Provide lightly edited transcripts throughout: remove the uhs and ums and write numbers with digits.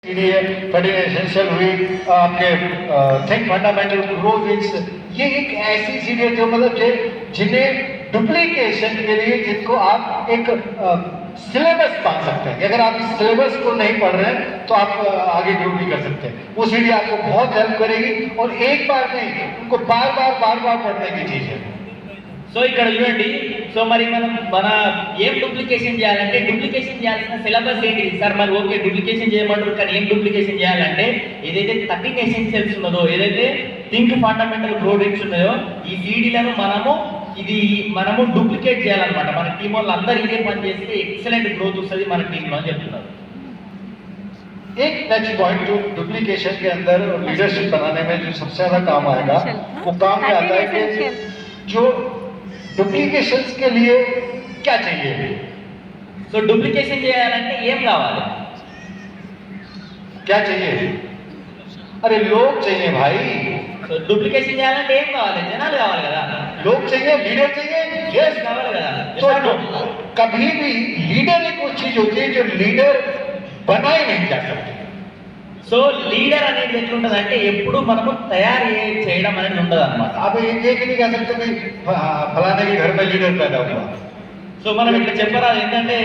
Essential हुई आपके think fundamental ग्रोविक्स, ये एक ऐसी सीढ़ी है जो मतलब जिन्हें डुप्लीकेशन के लिए जिनको आप एक सिलेबस पा सकते हैं। अगर आप इस सिलेबस को नहीं पढ़ रहे हैं तो आप आगे ग्रो नहीं कर सकते। वो सीढ़ी आपको बहुत हेल्प करेगी और एक बार नहीं, उनको बार बार पढ़ने की चीज है। సో ఇక్కడ చూడండి, సో మరి మనం మన ఏం డూప్లికేషన్ చేయాలంటే డూప్లికేషన్ చేయాల్సిన సిలబస్ ఏంటి సార్? మరి ఓకే డూప్లికేషన్ చేయమంటారు, కానీ ఏం డూప్లికేషన్ చేయాలంటే ఏదైతే 13 ఎసెన్షియల్స్ ఉన్నదో, ఏదైతే థింక్ ఫండమెంటల్ గ్రోవిక్స్ ఉన్నాయో ఈ సీడీలను మనము డూప్లికేట్ చేయాలన్నమాట. మన టీం వాళ్ళు అందరూ ఇదే పని చేస్తే ఎక్సలెంట్ గ్రోత్ వస్తుంది మన టీంలో అని చెప్తున్నారు. एक नेक्स्ट पॉइंट जो डुप्लीकेशन के अंदर लीडरशिप बनाने में जो सबसे ज्यादा काम आएगा वो काम में आता है कि जो डुप्लीकेशंस के लिए क्या चाहिए। సో డూప్లికేషన్ చేయాలంటే ఏం కావాలి? क्या चाहिए? अरे लोग चाहिए भाई। సో డూప్లికేషన్ చేయాలంటే ఏం కావాలి? జనాలు కావాలి కదా. लोग चाहिए, लीडर चाहिए, యెస్ కావాలి కదా. तो कभी भी लीडर एक वो चीज होती है जो लीडर बनाए नहीं जा सकते। సో లీడర్ అనేది ఎట్లుంటది అంటే ఎప్పుడు మనము తయారు చేయడం అనేది ఉండదు అనమాట. आप ये नहीं कह सकते कि फलाने के घर में लीडर पैदा हुआ। సో మనం ఇక్కడ చెప్పరాదు ఏంటంటే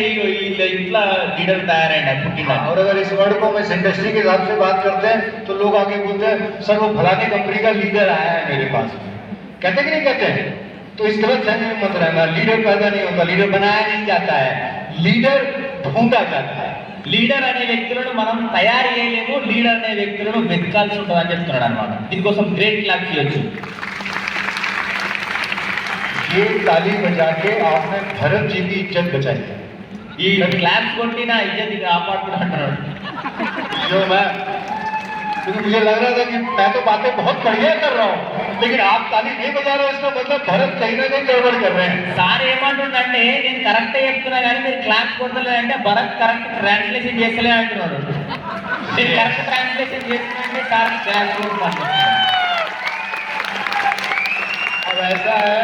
ఇట్లా లీడర్ తయారైన పుట్టిన. और अगर इस वर्ड को हम इस इंडस्ट्री के हिसाब से बात करते हैं तो लोग आगे बोलते हैं सर वो फलाने कंपनी का लीडर आया है मेरे पास। कहते कि नहीं कहते हैं? तो इस तरह से मत रहना। लीडर पैदा नहीं होता, लीडर बनाया नहीं जाता है, लीडर ढूंढा जाता है। లీడర్ అనే వ్యక్తులను మనం తయారు చేయలేము, లీడర్ అనే వ్యక్తులను వెతకాల్సి ఉంటుంది అని చెప్తున్నాడు అనమాట. దీనికోసం గ్రేట్ క్లాప్ చేయొచ్చు. ये ताली बजा के आपने भरत जी की इज्जत बचाई है। ఈ క్లాప్స్ కొట్టిన ఇజ్జత్ కాపాడుతున్నా అంటున్నాడు. जो मैं क्योंकि मुझे लग रहा था कि मैं तो बातें बहुत बढ़िया कर रहा हूँ, लेकिन आप ताली नहीं बजा रहे हो, इसका मतलब भरत कहीं ना कहीं गड़बड़ कर रहे हैं। సార్ ఏమంటుండంటే నేను కరెక్ట్ చెప్తున్నా కానీ మీరు క్లాప్స్ కొట్టలేదంటే భరత్ కరెక్ట్ ట్రాన్స్లేషన్ చేస్తలే అంటున్నాడు. నేను కరెక్ట్ ట్రాన్స్లేషన్ చేస్తున్నా సార్ క్లాప్స్ కొట్టుకుంటున్నాను. अब ऐसा है,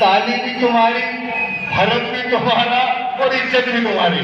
ताली भी तुम्हारी, भरत भी तुम्हारा और इज्जत भी तुम्हारी।